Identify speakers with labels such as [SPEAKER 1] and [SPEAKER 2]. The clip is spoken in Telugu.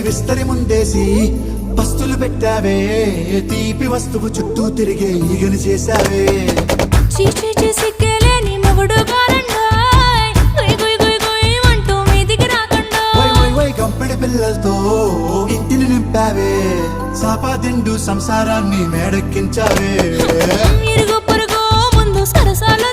[SPEAKER 1] విస్తరి ముందేసి పస్తులు పెట్టావే తీపి వస్తువు చుట్టూ తిరిగే ఈగని చేశావే
[SPEAKER 2] చీచీ చేసి కేలేని మొగుడు గారండాయ్ గుయ్ గుయ్ గుయ్ గుయ్ అంటూ మీదికి రాకండా
[SPEAKER 1] వై కంపెడి పిల్లలతో ఇంటిని నింపావే సాపాదిండు సంసారాన్ని మేడెక్కించావే
[SPEAKER 2] ఇరుగు పొరుగు ముందు సరసాలు